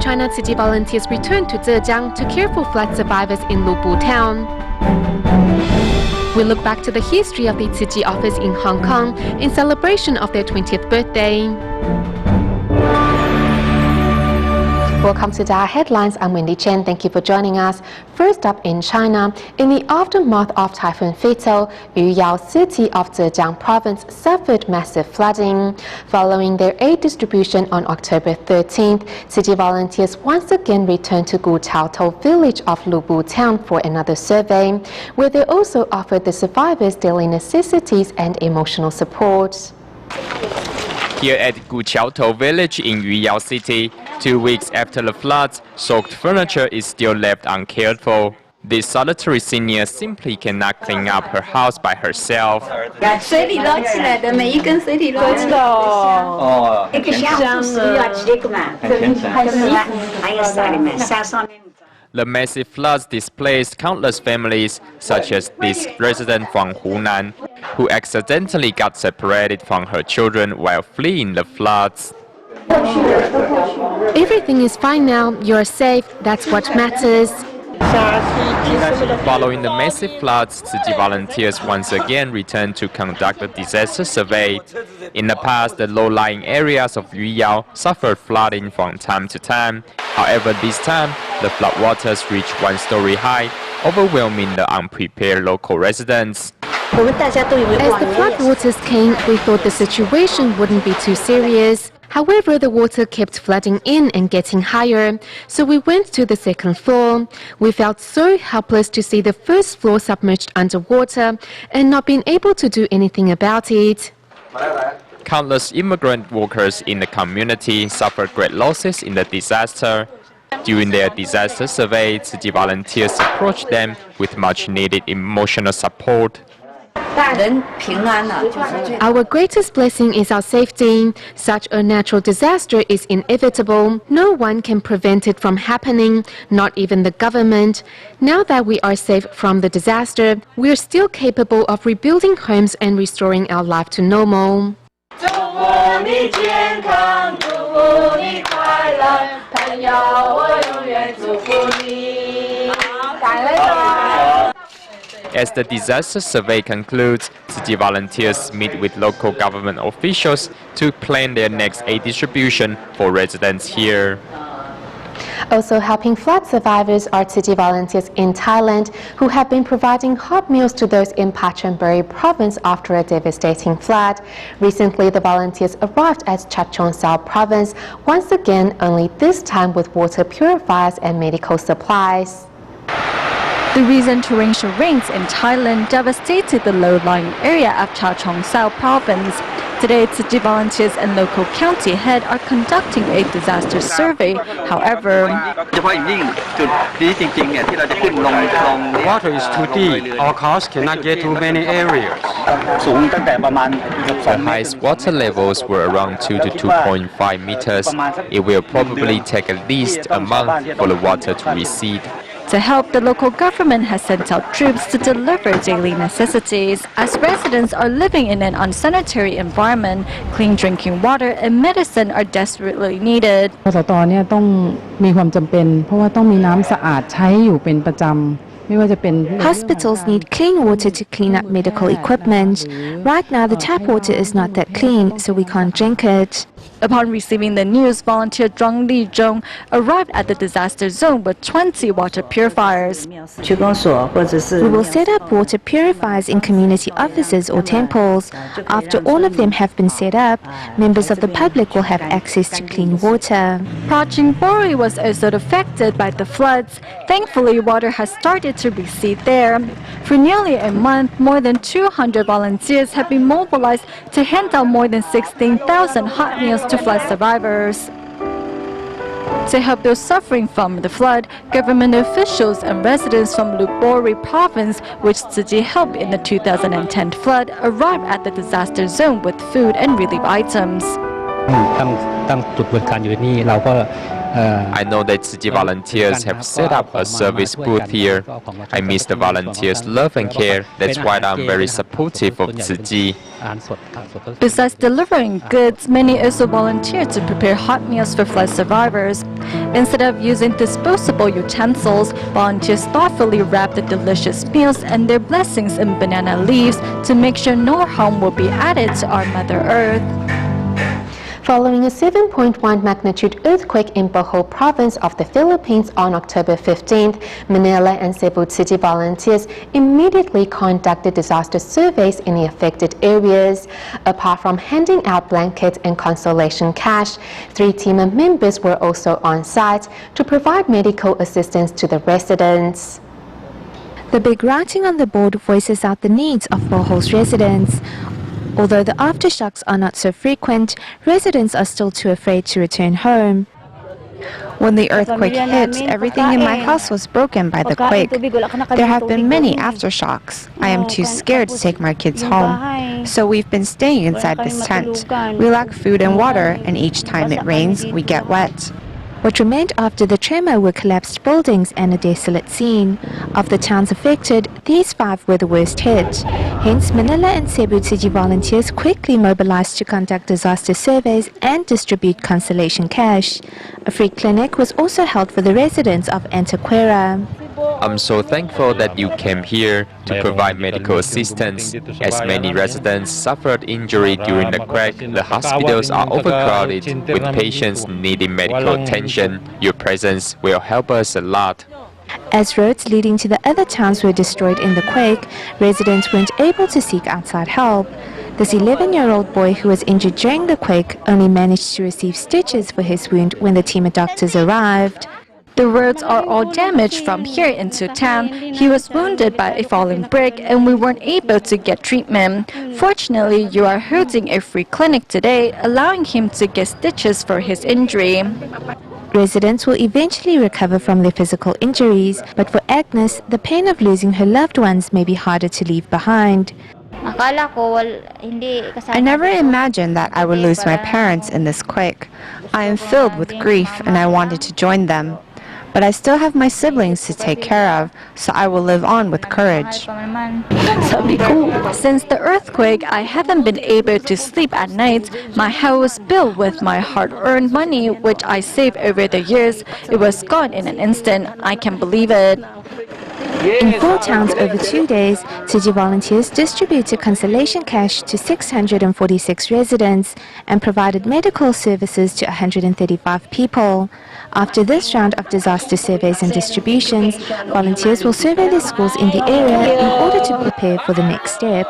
China City volunteers returned to Zhejiang to care for flood survivors in Lubu town. We look back to the history of the City office in Hong Kong in celebration of their 20th birthday. Welcome to DaAi Headlines. I'm Wendy Chen. Thank you for joining us. First up in China, in the aftermath of Typhoon Fatal, Yuyao City of Zhejiang Province suffered massive flooding. Following their aid distribution on October 13th, city volunteers once again returned to Guqiaotou village of Lubu town for another survey, where they also offered the survivors daily necessities and emotional support. Here at Guqiaotou village in Yuyao City, 2 weeks after the floods, soaked furniture is still left uncared for. This solitary senior simply cannot clean up her house by herself. The massive floods displaced countless families, such as this resident from Hunan, who accidentally got separated from her children while fleeing the floods. Everything is fine now. You're safe. That's what matters. Following the massive floods, city volunteers once again returned to conduct a disaster survey. In the past, the low-lying areas of Yuyao suffered flooding from time to time. However, this time, the floodwaters reached 1 story high, overwhelming the unprepared local residents. As the floodwaters came, we thought the situation wouldn't be too serious. However, the water kept flooding in and getting higher, so we went to the second floor. We felt so helpless to see the first floor submerged underwater and not being able to do anything about it. Countless immigrant workers in the community suffered great losses in the disaster. During their disaster survey, city volunteers approached them with much-needed emotional support. Our greatest blessing is our safety. Such a natural disaster is inevitable. No one can prevent it from happening, not even the government. Now that we are safe from the disaster, we are still capable of rebuilding homes and restoring our life to normal. As the disaster survey concludes, city volunteers meet with local government officials to plan their next aid distribution for residents here. Also helping flood survivors are city volunteers in Thailand who have been providing hot meals to those in Pachonburi province after a devastating flood. Recently, the volunteers arrived at Chachoengsao province, once again only this time with water purifiers and medical supplies. The recent torrential rains in Thailand devastated the low-lying area of Chachoengsao province. Today, city volunteers and local county head are conducting a disaster survey. However, water is too deep. Our cars cannot get to many areas. The highest water levels were around 2 to 2.5 meters. It will probably take at least a month for the water to recede. To help, the local government has sent out troops to deliver daily necessities. As residents are living in an unsanitary environment, clean drinking water and medicine are desperately needed. ตอนนี้ต้องมีความจำเป็นเพราะว่าต้องมีน้ำสะอาดใช้อยู่เป็นประจำไม่ว่าจะเป็น Hospitals need clean water to clean up medical equipment. Right now, the tap water is not that clean, so we can't drink it. Upon receiving the news, volunteer Zhang Lijong arrived at the disaster zone with 20 water purifiers. We will set up water purifiers in community offices or temples. After all of them have been set up, members of the public will have access to clean water. Pachonburi was also affected by the floods. Thankfully, water has started to recede there. For nearly a month, more than 200 volunteers have been mobilized to hand out more than 16,000 hot meals to flood survivors. To help those suffering from the flood, government officials and residents from Lubori province, which Tzu helped in the 2010 flood, arrived at the disaster zone with food and relief items. ตั้งจุดบริการอยู่ที่นี่เราก็ I know that Tzu Chi volunteers have set up a service booth here. I miss the volunteers' love and care. That's why I'm very supportive of Tzu Chi. Besides delivering goods, many also volunteer to prepare hot meals for flood survivors. Instead of using disposable utensils, volunteers thoughtfully wrap the delicious meals and their blessings in banana leaves to make sure no harm will be added to our Mother Earth. Following a 7.1 magnitude earthquake in Bohol province of the Philippines on October 15th, Manila and Cebu City volunteers immediately conducted disaster surveys in the affected areas. Apart from handing out blankets and consolation cash, 3 team members were also on site to provide medical assistance to the residents. The big writing on the board voices out the needs of Bohol's residents. Although the aftershocks are not so frequent, residents are still too afraid to return home. When the earthquake hit, everything in my house was broken by the quake. There have been many aftershocks. I am too scared to take my kids home. So we've been staying inside this tent. We lack food and water, and each time it rains, we get wet. What remained after the tremor were collapsed buildings and a desolate scene. Of the towns affected, these 5 were the worst hit. Hence, Manila and Cebu City volunteers quickly mobilized to conduct disaster surveys and distribute consolation cash. A free clinic was also held for the residents of Antequera. I'm so thankful that you came here to provide medical assistance. As many residents suffered injury during the quake, the hospitals are overcrowded with patients needing medical attention. Your presence will help us a lot. As roads leading to the other towns were destroyed in the quake, residents weren't able to seek outside help. This 11-year-old boy who was injured during the quake only managed to receive stitches for his wound when the team of doctors arrived. The roads are all damaged from here into town. He was wounded by a falling brick and we weren't able to get treatment. Fortunately, you are holding a free clinic today, allowing him to get stitches for his injury. Residents will eventually recover from their physical injuries, but for Agnes, the pain of losing her loved ones may be harder to leave behind. I never imagined that I would lose my parents in this quake. I am filled with grief and I wanted to join them. But I still have my siblings to take care of, so I will live on with courage. Since the earthquake, I haven't been able to sleep at night. My house was built with my hard-earned money, which I saved over the years. It was gone in an instant. I can't believe it. In 4 towns over 2 days, Tzu Chi volunteers distributed consolation cash to 646 residents and provided medical services to 135 people. After this round of disaster surveys and distributions, volunteers will survey the schools in the area in order to prepare for the next step.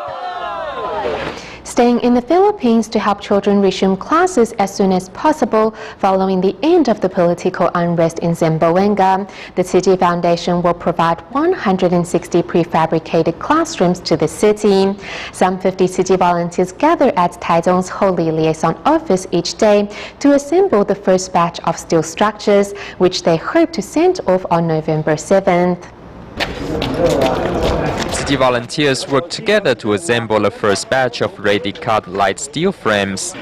Staying in the Philippines to help children resume classes as soon as possible following the end of the political unrest in Zamboanga, the City Foundation will provide 160 prefabricated classrooms to the city. Some 50 city volunteers gather at Taizong's Holy Liaison office each day to assemble the first batch of steel structures, which they hope to send off on November 7th. City volunteers work together to assemble a first batch of ready-cut light steel frames.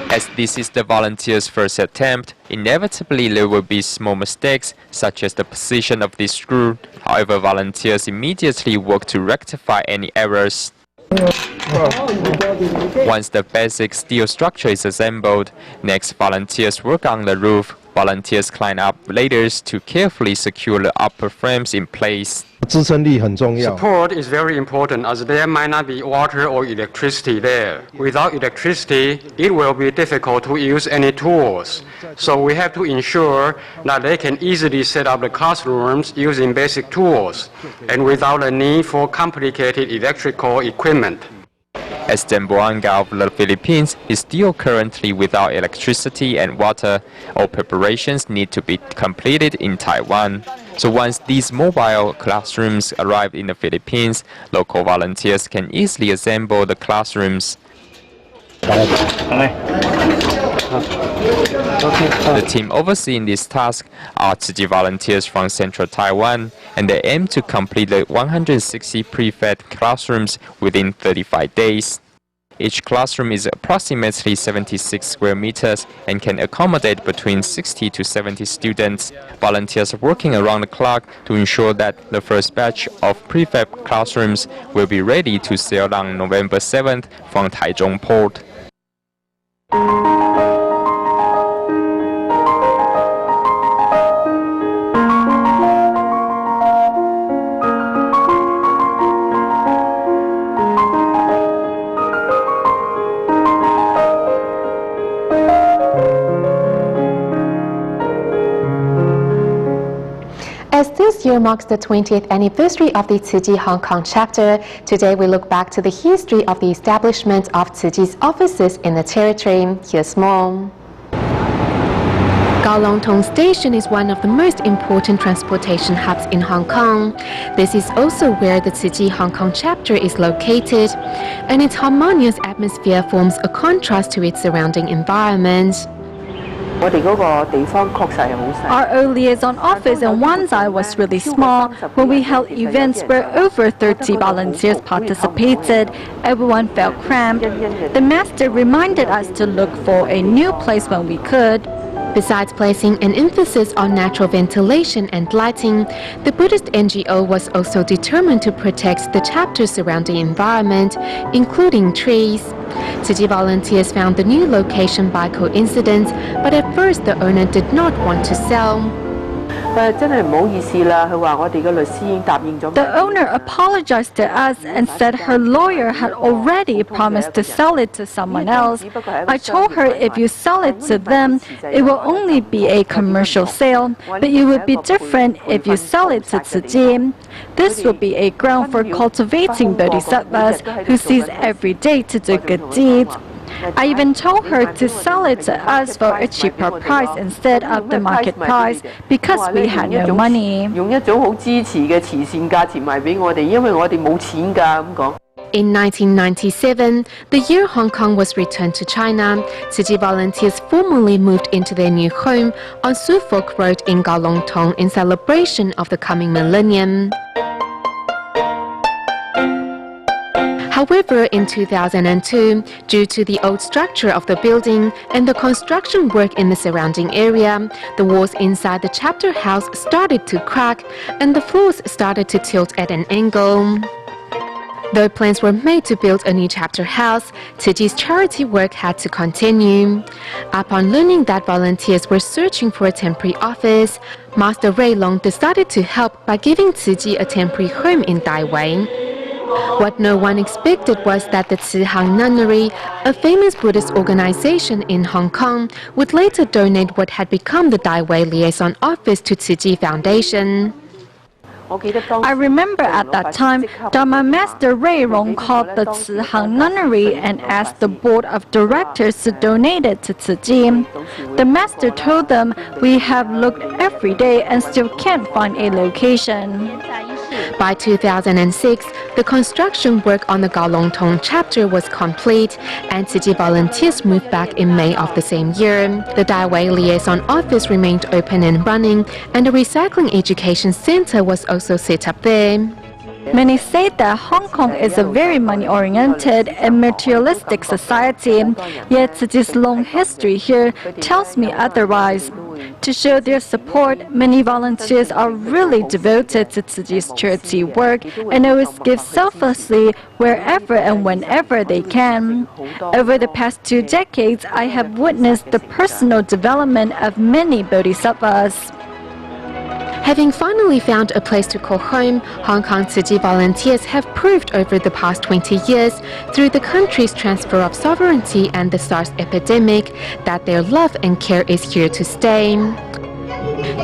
As this is the volunteers' first attempt, inevitably there will be small mistakes, such as the position of this screw. However, volunteers immediately work to rectify any errors. Once the basic steel structure is assembled, next volunteers work on the roof. Volunteers climb up ladders to carefully secure the upper frames in place. Support is very important as there might not be water or electricity there. Without electricity, it will be difficult to use any tools. So we have to ensure that they can easily set up the classrooms using basic tools and without a need for complicated electrical equipment. As Zamboanga of the Philippines is still currently without electricity and water, all preparations need to be completed in Taiwan. So once these mobile classrooms arrive in the Philippines, local volunteers can easily assemble the classrooms. The team overseeing this task are Tzu Chi volunteers from central Taiwan, and they aim to complete the 160 prefab classrooms within 35 days. Each classroom is approximately 76 square meters and can accommodate between 60 to 70 students. Volunteers are working around the clock to ensure that the first batch of prefab classrooms will be ready to sail on November 7th from Taichung Port. As this year marks the 20th anniversary of the Tzu Chi Hong Kong chapter, today we look back to the history of the establishment of Tzu Chi's offices in the territory. Here's more. Kowloon Tong Station is one of the most important transportation hubs in Hong Kong. This is also where the Tzu Chi Hong Kong chapter is located, and its harmonious atmosphere forms a contrast to its surrounding environment. Our old liaison office in Wanzai was really small. When we held events where over 30 volunteers participated, everyone felt cramped. The master reminded us to look for a new place when we could. Besides placing an emphasis on natural ventilation and lighting, the Buddhist NGO was also determined to protect the chapter's surrounding environment, including trees. Tzu Chi volunteers found the new location by coincidence, but at first the owner did not want to sell. The owner apologized to us and said her lawyer had already promised to sell it to someone else. I told her if you sell it to them, it will only be a commercial sale, but it would be different if you sell it to Tzu Chi. This will be a ground for cultivating bodhisattvas who cease every day to do good deeds. I even told her to sell it to us for a cheaper price instead of the market price because we had no money. In 1997, the year Hong Kong was returned to China, Tzu Chi volunteers formally moved into their new home on Su Fok Road in Kowloon Tong in celebration of the coming millennium. However, in 2002, due to the old structure of the building and the construction work in the surrounding area, the walls inside the chapter house started to crack and the floors started to tilt at an angle. Though plans were made to build a new chapter house, Tzu Chi's charity work had to continue. Upon learning that volunteers were searching for a temporary office, Master Ray Long decided to help by giving Tzu Chi a temporary home in Dai Wei. What no one expected was that the Tzu Hang Nunnery, a famous Buddhist organization in Hong Kong, would later donate what had become the Dai Wei Liaison Office to Tzu Chi Foundation. I remember at that time, Dharma Master Ray Rong called the Tzu Hang Nunnery and asked the board of directors to donate it to Tzu Chi. The master told them, "We have looked every day and still can't find a location." By 2006, the construction work on the Kowloon Tong chapter was complete, and Tzu Chi volunteers moved back in May of the same year. The Dai Wei Liaison Office remained open and running, and a recycling education center was also set up there. Many say that Hong Kong is a very money-oriented and materialistic society, yet Tzu Chi's long history here tells me otherwise. To show their support, many volunteers are really devoted to Tzu Chi's charity work and always give selflessly wherever and whenever they can. Over the past 2 decades, I have witnessed the personal development of many bodhisattvas. Having finally found a place to call home, Hong Kong Tzu Chi volunteers have proved over the past 20 years, through the country's transfer of sovereignty and the SARS epidemic, that their love and care is here to stay.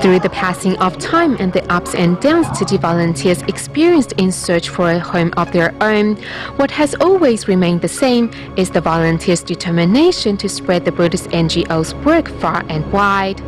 Through the passing of time and the ups and downs Tzu Chi volunteers experienced in search for a home of their own, what has always remained the same is the volunteers' determination to spread the Buddhist NGO's work far and wide.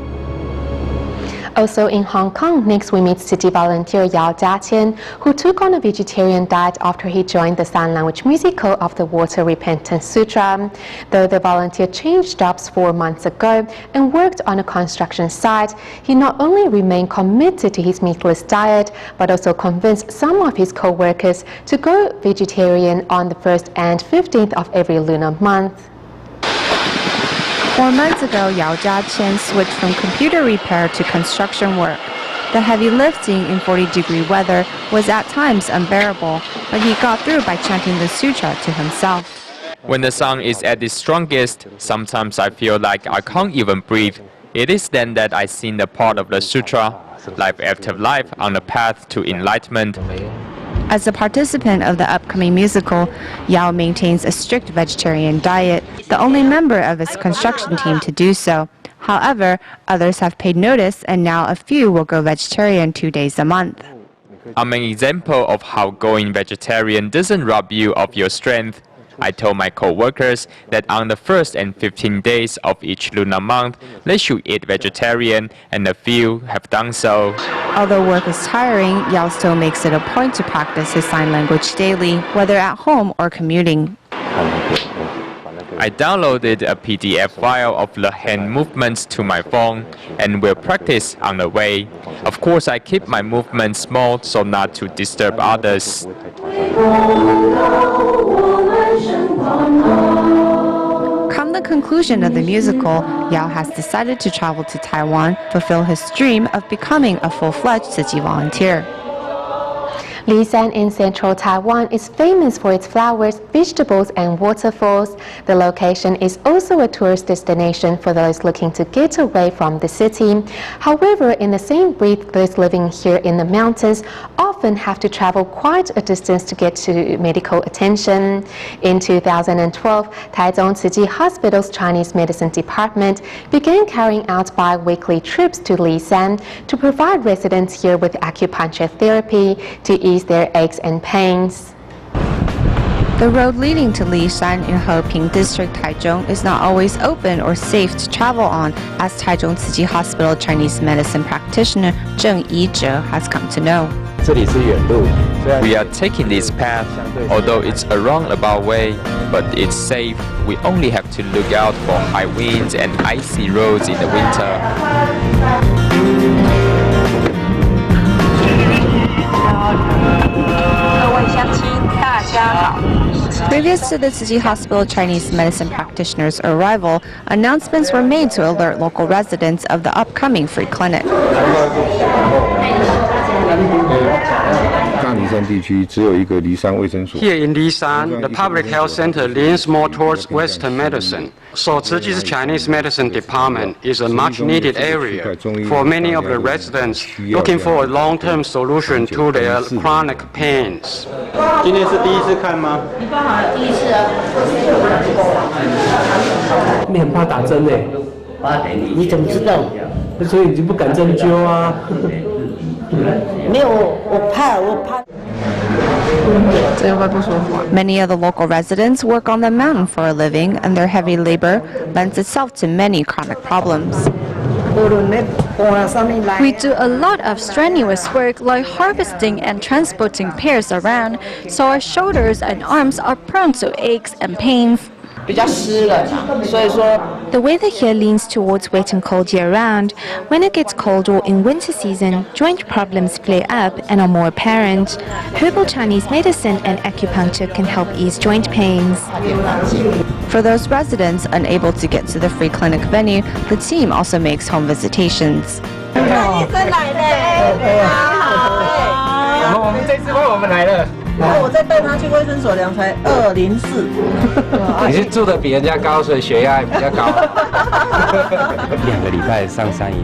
Also in Hong Kong, next we meet city volunteer Yao Jiaqian, who took on a vegetarian diet after he joined the sign language musical of the Water Repentance Sutra. Though the volunteer changed jobs 4 months ago and worked on a construction site, he not only remained committed to his meatless diet, but also convinced some of his co-workers to go vegetarian on the 1st and 15th of every lunar month. 4 months ago, Yao Jiaqian switched from computer repair to construction work. The heavy lifting in 40-degree weather was at times unbearable, but he got through by chanting the sutra to himself. When the sun is at its strongest, sometimes I feel like I can't even breathe. It is then that I sing the part of the sutra, life after life on the path to enlightenment. As a participant of the upcoming musical, Yao maintains a strict vegetarian diet, the only member of his construction team to do so. However, others have paid notice, and now a few will go vegetarian 2 days a month. I'm an example of how going vegetarian doesn't rob you of your strength. I told my co-workers that on the 1st and 15th days of each lunar month, they should eat vegetarian, and a few have done so. Although work is tiring, Yao still makes it a point to practice his sign language daily, whether at home or commuting. I downloaded a PDF file of the hand movements to my phone and will practice on the way. Of course, I keep my movements small so not to disturb others. Come the conclusion of the musical, Yao has decided to travel to Taiwan, fulfill his dream of becoming a full-fledged city volunteer. Lisan in central Taiwan is famous for its flowers, vegetables, and waterfalls. The location is also a tourist destination for those looking to get away from the city. However, in the same breath, those living here in the mountains often have to travel quite a distance to get to medical attention. In 2012, Taichung Tzu Hospital's Chinese Medicine Department began carrying out bi-weekly trips to Lisan to provide residents here with acupuncture therapy to ease their aches and pains. The road leading to Lisan in Heping District, Taichung, is not always open or safe to travel on, as Taichung Tzu Hospital Chinese medicine practitioner Zheng Yizhe has come to know. We are taking this path, although it's a roundabout way, but it's safe. We only have to look out for high winds and icy roads in the winter. Previous to the Tzu Hospital Chinese medicine practitioner's arrival, announcements were made to alert local residents of the upcoming free clinic. Here in Lisan, the public health center leans more towards Western medicine. So Tzuji's Chinese medicine department is a much needed area for many of the residents looking for a long-term solution to their chronic pains. 今天是第一次看吗？你很怕打针呢？你怎么知道？所以你就不敢针灸啊？没有，我怕。Many of the local residents work on the mountain for a living, and their heavy labor lends itself to many chronic problems. We do a lot of strenuous work like harvesting and transporting pears around, so our shoulders and arms are prone to aches and pains. The weather here leans towards wet and cold year-round. When it gets cold or in winter season, joint problems flare up and are more apparent. Herbal Chinese medicine and acupuncture can help ease joint pains. For those residents unable to get to the free clinic venue, the team also makes home visitations.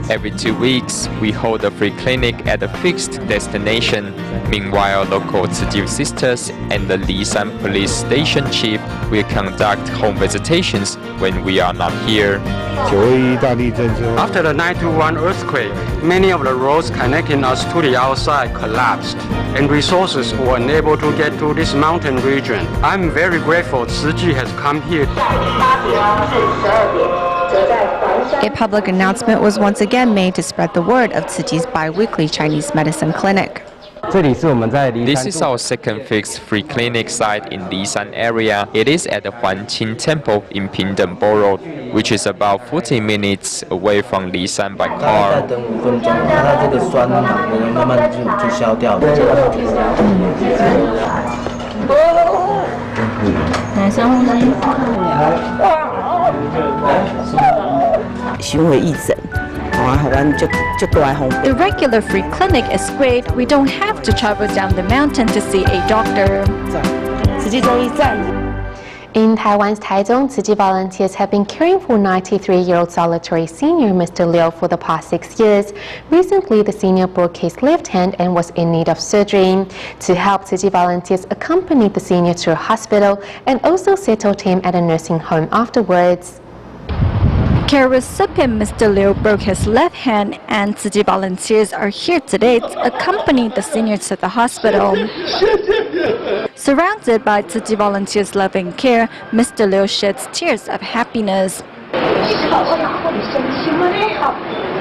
Every 2 weeks, we hold a free clinic at a fixed destination. Meanwhile, local Tzu sisters and the Lisan police station chief will conduct home visitations when we are not here. After the 9/21 earthquake, many of the roads connecting us to the outside collapsed, and resources were unable to get to this mountain region. I'm very grateful Tzu has come here. A public announcement was once again made to spread the word of Tzu Chi's bi-weekly Chinese medicine clinic. This is our second fixed free clinic site in Lisan area. It is at the Huanqing Temple in Pingdeng Borough, which is about 40 minutes away from Lisan by car. The regular free clinic is great. We don't have to travel down the mountain to see a doctor. In Taiwan's Taichung, Tzu Chi volunteers have been caring for 93-year-old solitary senior Mr. Liu for the past 6 years. Recently, the senior broke his left hand and was in need of surgery. To help, Tzu Chi volunteers accompanied the senior to a hospital and also settled him at a nursing home afterwards. Care recipient Mr. Liu broke his left hand, and Tzu Chi volunteers are here today to accompany the senior to the hospital. Surrounded by Tzu Chi volunteers' loving care, Mr. Liu sheds tears of happiness.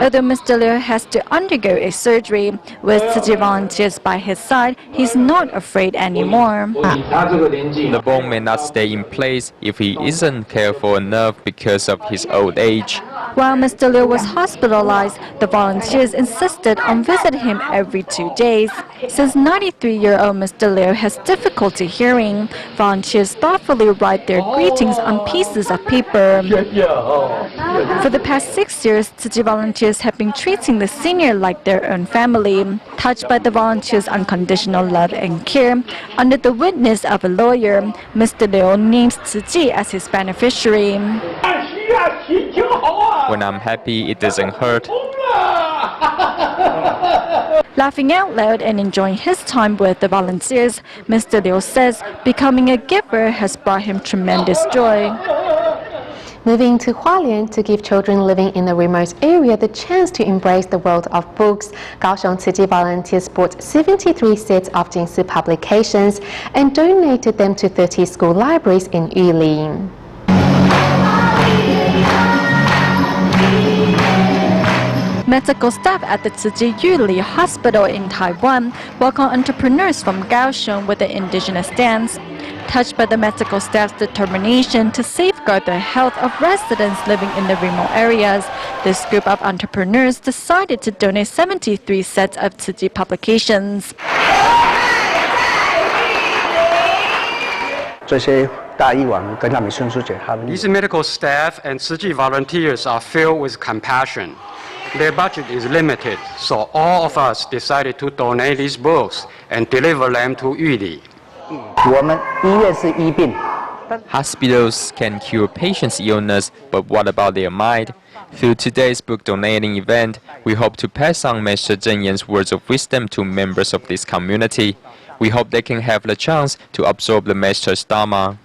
Although Mr. Liu has to undergo a surgery, with Tzu Chi volunteers by his side, he's not afraid anymore. The bone may not stay in place if he isn't careful enough because of his old age. While Mr. Liu was hospitalized, the volunteers insisted on visiting him every 2 days. Since 93-year-old Mr. Liu has difficulty hearing, volunteers thoughtfully write their greetings on pieces of paper. For the past 6 years, Tzu Chi volunteers have been treating the senior like their own family. Touched by the volunteers' unconditional love and care, under the witness of a lawyer, Mr. Liu names Tzu Chi as his beneficiary. When I'm happy, it doesn't hurt. Laughing out loud and enjoying his time with the volunteers, Mr. Liu says becoming a giver has brought him tremendous joy. Moving to Hualien to give children living in the remote area the chance to embrace the world of books, Kaohsiung Tzu Chi volunteers bought 73 sets of Jingsi publications and donated them to 30 school libraries in Yuli. Medical staff at the Tzu Chi Yuli Hospital in Taiwan welcome entrepreneurs from Kaohsiung with the indigenous dance. Touched by the medical staff's determination to safeguard the health of residents living in the remote areas, this group of entrepreneurs decided to donate 73 sets of Tzu Chi publications. These medical staff and Tzu Chi volunteers are filled with compassion. Their budget is limited, so all of us decided to donate these books and deliver them to Yuli. Hospitals can cure patients' illness, but what about their mind? Through today's book donating event, we hope to pass on Master Zheng Yan's words of wisdom to members of this community. We hope they can have the chance to absorb the Master's Dharma.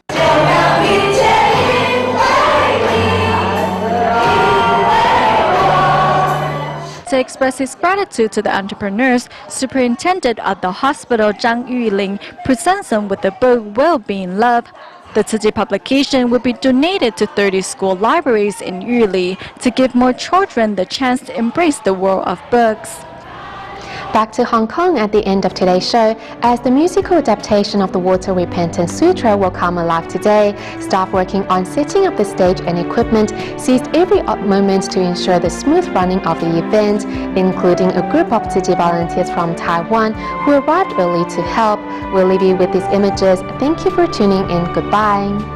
To express his gratitude to the entrepreneurs, Superintendent of the hospital Zhang Yuling presents them with the book Will Be in Love. The Tzu Chi publication will be donated to 30 school libraries in Yuli to give more children the chance to embrace the world of books. Back to Hong Kong at the end of today's show, as the musical adaptation of the Water Repentance Sutra will come alive today. Staff working on setting up the stage and equipment seized every moment to ensure the smooth running of the event, including a group of Tzu Chi volunteers from Taiwan who arrived early to help. We'll leave you with these images. Thank you for tuning in. Goodbye.